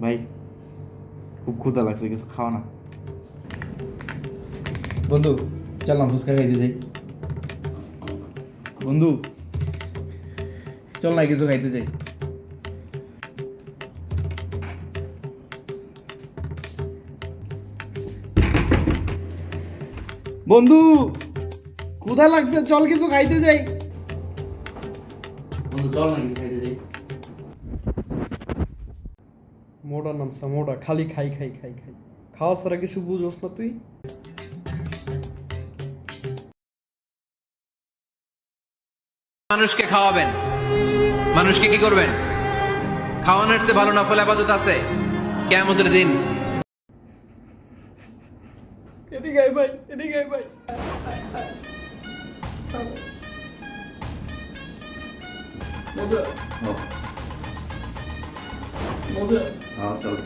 ভাই খুব ক্ষুধা লাগছে, কিছু খাওয়া না। বন্ধু চল না ফুচকা খাইতে যাই। বন্ধু চল না কিছু খাইতে যাই। বন্ধু ক্ষুধা লাগছে, চল কিছু খাইতে যাই। বন্ধু চল না কিছু খাইতে যাই। মোটা নামছা মোটা, খালি খাই খাই খাই খাই, খাওয়া ছাড়া কিছু বুঝোস না তুই। মানুষকে খাওয়াবেন, মানুষকে কি করবেন? খাওয়ানোর চেয়ে ভালো নফল ইবাদত আছে কিয়ামতের দিন। এদিকে আয় ভাই, এদিকে আয় ভাই। মজা মজা। চল।